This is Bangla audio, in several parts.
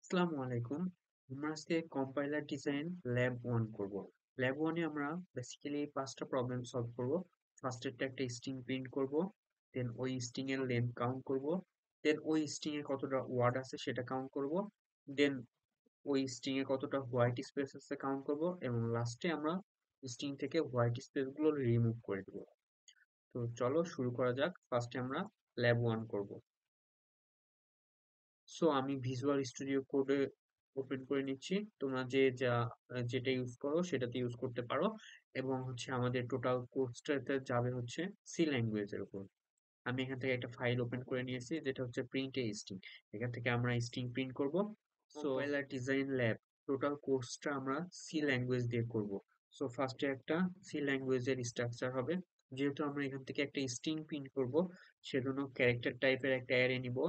আসসালামু আলাইকুম। আমরা আজকে কম্পাইলার ডিজাইন ল্যাব 1 করব। ল্যাব 1 এ আমরা বেসিক্যালি 5টা প্রবলেম সলভ করব। ফার্স্ট এরটা একটা স্ট্রিং প্রিন্ট করব, দেন ওই স্ট্রিং এর লেন্থ কাউন্ট করব, দেন ওই স্ট্রিং এ কতটা ওয়ার্ড আছে সেটা কাউন্ট করব, দেন ওই স্ট্রিং এ কতটা হোয়াইট স্পেস আছে কাউন্ট করব এবং লাস্টে আমরা স্ট্রিং থেকে হোয়াইট স্পেস গুলো রিমুভ করে দেব। তো চলো শুরু করা যাক। ফার্স্টে আমরা ল্যাব 1 করব। সো আমি ভিজুয়াল স্টুডিও কোডে ওপেন করে নিচ্ছি। তোমরা যেটা ইউজ করো সেটাতে ইউজ করতে পারো এবং আমাদের টোটাল কোর্সটাতে যাবে সি ল্যাঙ্গুয়েজের উপর। আমি এখান থেকে একটা ফাইল ওপেন করে নিয়েছি যেটা হচ্ছে প্রিন্ট এ স্ট্রিং। এখান থেকে আমরা স্ট্রিং প্রিন্ট করব। So compiler design lab total কোর্সটা আমরা সি ল্যাঙ্গুয়েজ দিয়ে করব। সো ফার্স্টে একটা সি ল্যাঙ্গুয়েজের স্ট্রাকচার হবে। যেহেতু আমরা এখান থেকে একটা স্ট্রিং প্রিন্ট করব, সেজন্য ক্যারেক্টার টাইপের একটা অ্যারে নিব,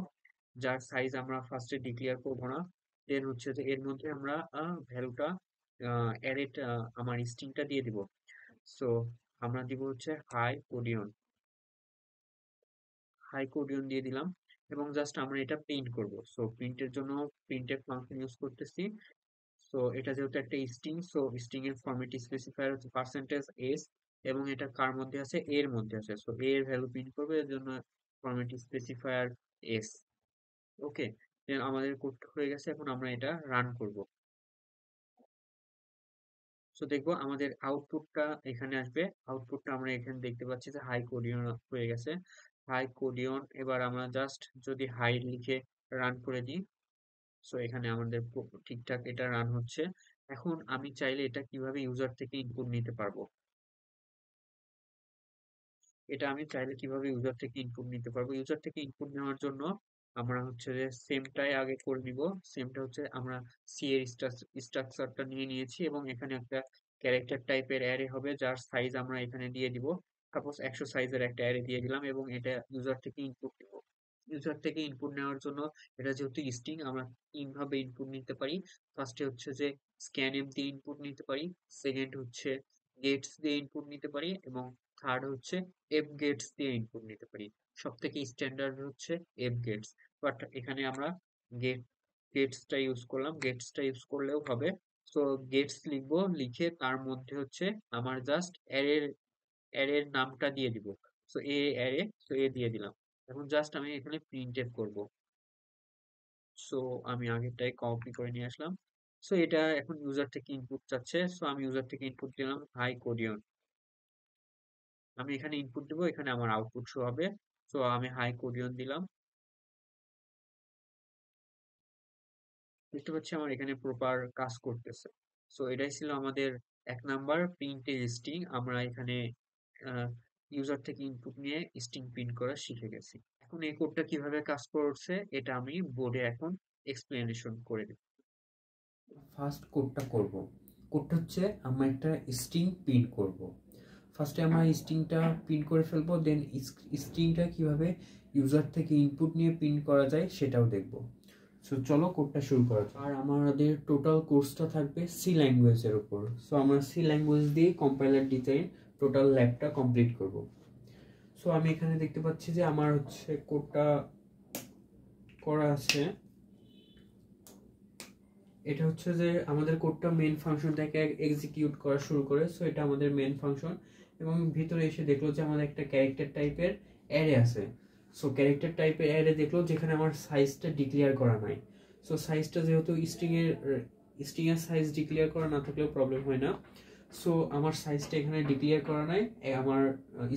যার সাইজ আমরা ফার্স্টে ডিক্লেয়ার করব না। দেন যে এর মধ্যে আমরা ভ্যালুটা অ্যারেটা আমার স্ট্রিংটা দিয়ে দিব। সো আমরা দিব হাই কোডিয়ন দিয়ে দিলাম এবং জাস্ট আমরা এটা প্রিন্ট করব। সো প্রিন্টের জন্য প্রিন্টের ফাংশন ইউজ করতেছি। সো এটা যেহেতু একটা স্ট্রিং, সো স্ট্রিং এর ফরম্যাট স্পেসিফায়ার হচ্ছে %s এবং এটা কার মধ্যে আছে, এর মধ্যে আছে। সো এর ভ্যালু প্রিন্ট করবে, এর জন্য ফরম্যাট স্পেসিফায়ার s। ওকে, দেন আমাদের কোড হয়ে গেছে। এখন আমরা এটা রান করব। সো দেখবো আমাদের আউটপুটটা এখানে আসবে। আউটপুটটা আমরা এখানে দেখতে পাচ্ছি যে হাই কোডিয়ন হয়ে গেছে। হাই কোডিয়ন, এবার আমরা জাস্ট যদি হাই লিখে রান করে দিই, সো এখানে আমাদের ঠিকঠাক এটা রান হচ্ছে। এখন আমি চাইলে এটা কিভাবে ইউজার থেকে ইনপুট নিতে পারবো, ইউজার থেকে ইনপুট নেওয়ার জন্য আমরা যে সেমটাই আগে করে নিব। সেমটা আমরা সি এর স্ট্রাকচারটা নিয়ে নিয়েছি এবং এখানে একটা ক্যারেক্টার টাইপের অ্যারে হবে যার সাইজ আমরা এখানে দিয়ে দিব। সাপোজ 100 সাইজের একটা অ্যারে দিয়ে দিলাম এবং এটা ইউজার থেকে ইনপুট নিব। ইউজার থেকে ইনপুট নেওয়ার জন্য এটা যেহেতু স্ট্রিং, আমরা তিনভাবে ইনপুট নিতে পারি। ফার্স্টে যে স্ক্যানএফ দিয়ে ইনপুট নিতে পারি, সেকেন্ড গেটস দিয়ে ইনপুট নিতে পারি এবং থার্ড এফ গেটস দিয়ে ইনপুট নিতে পারি। সব থেকে স্ট্যান্ডার্ড এফ গেটস, বাট এখানে আমরা গেট গেটসটা ইউজ করলেও হবে। সো গেটস লিখবো, লিখে তার মধ্যে আমার জাস্ট অ্যারের নামটা দিয়ে দিব। সো এ অ্যারে, সো এ দিয়ে দিলাম। এখন জাস্ট আমি এখানে প্রিন্টএফ করব। সো আমি আগেরটাই কপি করে নিয়ে আসলাম। সো এটা এখন ইউজার থেকে ইনপুট চাচ্ছে। সো আমি ইউজার থেকে ইনপুট দিলাম হাই কোডিয়ন। আমি এখানে ইনপুট দিব, এখানে আমার আউটপুট শো হবে। সো আমি হাই কোডিয়ন দিলাম। দেখতে পাচ্ছি আমার এখানে প্রপার কাজ করতেছে। সো এটাই ছিল আমাদের 1 নাম্বার প্রিন্ট স্ট্রিং। আমরা এখানে ইউজার থেকে ইনপুট নিয়ে স্ট্রিং প্রিন্ট করা শিখে গেছি। এখন এই কোডটা কিভাবে কাজ করছে এটা আমি বোর্ডে এখন এক্সপ্লেনেশন করে দেব। ফার্স্ট কোডটা করব। কোডটা আমরা একটা স্ট্রিং প্রিন্ট করব। ফার্স্টে আমরা স্ট্রিংটা প্রিন্ট করে ফেলবো, দেন স্ট্রিংটা কিভাবে ইউজার থেকে ইনপুট নিয়ে প্রিন্ট করা যায় সেটাও দেখব। সো চলো কোডটা শুরু করা যাক। আর আমাদের টোটাল কোর্সটা থাকবে সি ল্যাঙ্গুয়েজের উপর। সো আমরা সি ল্যাঙ্গুয়েজ দিয়ে কম্পাইলার ডিজাইন টোটাল ল্যাবটা কমপ্লিট করব। সো আমি এখানে দেখতে পাচ্ছি যে আমার কোডটা করা আছে। এটা যে আমাদের কোডটা মেইন ফাংশন থেকে এক্সিকিউট করা শুরু করে। সো এটা আমাদের মেইন ফাংশন এবং ভিতরে এসে দেখলো যে আমাদের একটা ক্যারেক্টার টাইপের অ্যারে আছে। সো ক্যারেক্টার টাইপের অ্যারে দেখলো যেখানে আমার সাইজটা ডিক্লেয়ার করা নাই। সো সাইজটা যেহেতু স্ট্রিং এর সাইজ ডিক্লেয়ার করা না থাকলেও প্রবলেম হয় না। সো আমার সাইজটা এখানে ডিক্লেয়ার করা নাই, আমার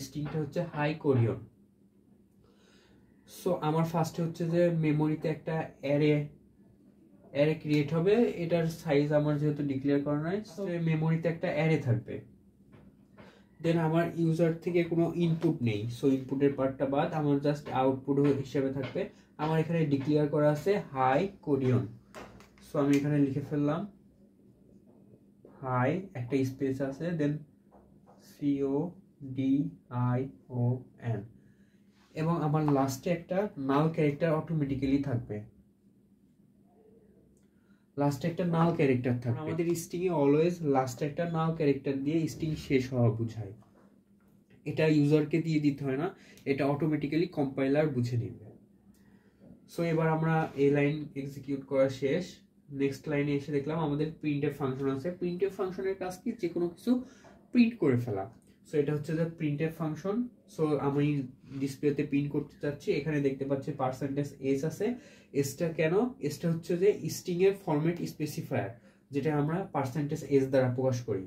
স্ট্রিংটা হাই কোরিয়ন। সো আমার ফার্স্টে যে মেমোরিতে একটা অ্যারে ক্রিয়েট হবে। এটার সাইজ আমার যেহেতু ডিক্লেয়ার করা নাই, মেমোরিতে একটা অ্যারে থাকবে। দেন আমার ইউজার থেকে কোনো ইনপুট নেই, সো ইনপুটের পার্টটা বাদ, আমার জাস্ট আউটপুট হিসেবে থাকবে। আমার এখানে ডিক্লেয়ার করা আছে হাই কোডিয়ন। সো আমি এখানে লিখে ফেললাম হাই, একটা স্পেস আছে, দেন CODION এবং আমার লাস্টে একটা নাল ক্যারেক্টার অটোমেটিক্যালি থাকবে। লাস্টে একটা নাল ক্যারেক্টার থাকবে। আমাদের স্ট্রিং এ অলওয়েজ লাস্টে একটা নাল ক্যারেক্টার দিয়ে স্ট্রিং শেষ হওয়া বোঝায়। এটা ইউজারকে দিয়ে দিতে হয় না, এটা অটোমেটিক্যালি কম্পাইলার বুঝে নেবে। সো এবার আমরা এই লাইন এক্সিকিউট করা শেষ। নেক্সট লাইনে এসে দেখলাম আমাদের প্রিন্টএফ ফাংশন আছে। প্রিন্টএফ ফাংশনের কাজ কি, যে কোনো কিছু প্রিন্ট করে ফেলা। সো এটা হচ্ছে যে প্রিন্টএফ ফাংশন। সো আমি ডিসপ্লেতে প্রিন্ট করতে চাচ্ছি, এখানে দেখতে পাচ্ছি পার্সেন্টেজ এস আছে। এসটা কেন, এসটা হচ্ছে যে স্ট্রিং এর ফরম্যাট স্পেসিফায়ার, যেটা আমরা পার্সেন্টেজ এস দ্বারা প্রকাশ করি।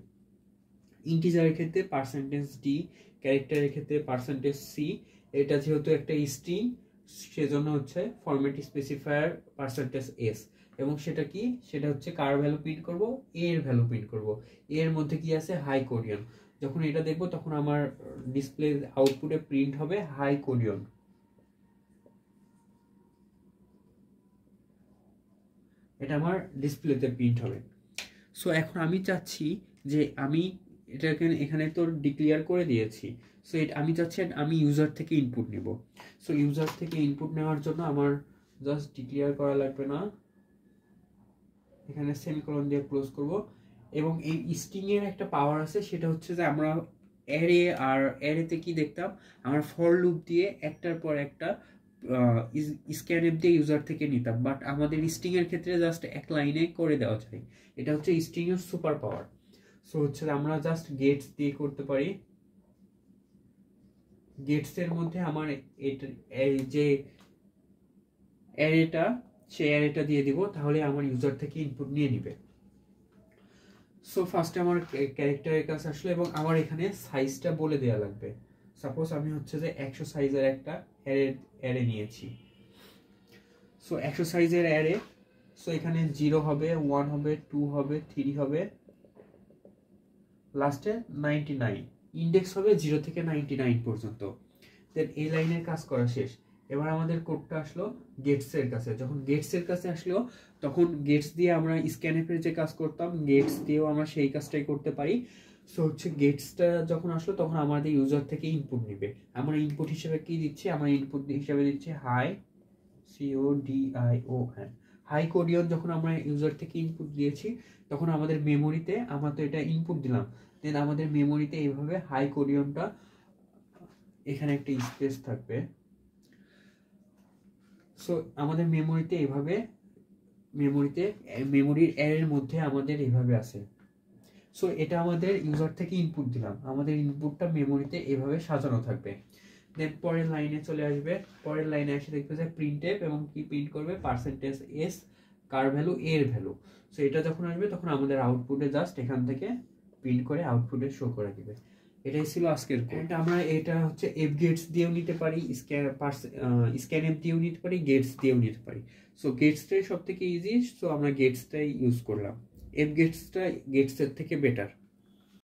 ইন্টিজারের ক্ষেত্রে পার্সেন্টেজ ডি, ক্যারেক্টারের ক্ষেত্রে পার্সেন্টেজ সি। এটা যেহেতু একটা স্ট্রিং, সেজন্য হচ্ছে ফরম্যাট স্পেসিফায়ার পার্সেন্টেজ এস। এবং সেটা কি, সেটা হচ্ছে কার ভ্যালু প্রিন্ট করব, এ এর ভ্যালু প্রিন্ট করব। এ এর মধ্যে কি আছে, হাই কোরিয়ন। যখন এটা দেখবো তখন আমার ডিসপ্লে আউটপুটে প্রিন্ট হবে হাই কোরিয়ন। এটা আমার ডিসপ্লেতে প্রিন্ট হবে। সো এখন আমি চাচ্ছি যে আমি এটাকে এখানে তো ডিক্লেয়ার করে দিয়েছি। সো আমি চাচ্ছি আমি ইউজার থেকে ইনপুট নেব। সো ইউজার থেকে ইনপুট নেওয়ার জন্য আমার জাস্ট ডিক্লেয়ার করা লাগবে না, এখানে সেমিকোলন দিয়ে ক্লোজ করব। এবং এই স্ট্রিং এর একটা পাওয়ার আছে, সেটা হচ্ছে যে আমরা অ্যারে, আর অ্যারেতে কি দেখতাম, আমরা ফর লুপ দিয়ে একটার পর একটা স্ক্যানএফ দিয়ে ইউজার থেকে নিতাম, বাট আমাদের স্ট্রিং এর ক্ষেত্রে জাস্ট এক লাইনে করে দেওয়া যায়। এটা হচ্ছে স্ট্রিং এর সুপার পাওয়ার। সো হচ্ছে আমরা জাস্ট গেটস দিয়ে করতে পারি। গেটস এর মধ্যে আমার এই যে অ্যারেটা, সেই অ্যারেটা দিয়ে দিব, তাহলে আমার ইউজার থেকে ইনপুট নিয়ে নিবে। সো ফার্স্টে আমার ক্যারেক্টারের কাছে আসলো এবং আমার এখানে সাইজটা বলে দেওয়া লাগবে। সাপোজ আমি হচ্ছে যে 100 সাইজের একটা অ্যারে নিয়েছি। সো 100 সাইজের অ্যারে। সো এখানে 0 হবে, 1 হবে, 2 হবে, 3 হবে, লাস্টে 99। ইন্ডেক্স হবে 0 থেকে 99 পর্যন্ত। দেন এই লাইনের কাজ করা শেষ। এবার আমাদের কোডটা আসলো গেটসের কাছে। যখন গেটসের কাছে আসলো, তখন গেটস দিয়ে আমরা স্ক্যানএফের যে কাজ করতাম, গেটস দিয়েও আমরা সেই কাজটাই করতে পারি। সো হচ্ছে গেটসটা যখন আসলো, তখন আমাদের ইউজার থেকে ইনপুট নিবে। আমরা ইনপুট হিসেবে কি দিচ্ছি, আমরা ইনপুট হিসেবে দিচ্ছি হাই, CODION, হাই কোরিয়ন। যখন আমরা ইউজার থেকে ইনপুট দিয়েছি, তখন আমাদের মেমোরিতে, আমরা তো এটা ইনপুট দিলাম, দেন আমাদের মেমোরিতে এইভাবে হাই কোরিয়নটা, এখানে একটা স্পেস থাকবে। সো আমাদের মেমোরিতে এইভাবে, মেমোরির অ্যারের মধ্যে আমাদের এইভাবে আছে। সো এটা আমাদের ইউজার থেকে ইনপুট দিলাম, আমাদের ইনপুটটা মেমোরিতে এভাবে সাজানো থাকবে। দেন পরের লাইনে চলে আসবে, পরের লাইনে এসে দেখবে যে প্রিন্টএফ, এবং কি প্রিন্ট করবে, পার্সেন্টেজ এস, কার ভ্যালু, এর ভ্যালু। সো এটা যখন আসবে, তখন আমাদের আউটপুটে জাস্ট এখান থেকে প্রিন্ট করে আউটপুটে শো করে দিবে। এটাই ছিল আজকের কোড। আমরা এটা হচ্ছে এফ গেটস দিয়েও নিতে পারি, স্ক্যান এফ দিয়েও নিতে পারি, গেটস দিয়েও নিতে পারি। সো গেটসটাই সব থেকে ইজি, সো আমরা গেটসটাই ইউজ করলাম। এফ গেটসটা গেটসের থেকে বেটার।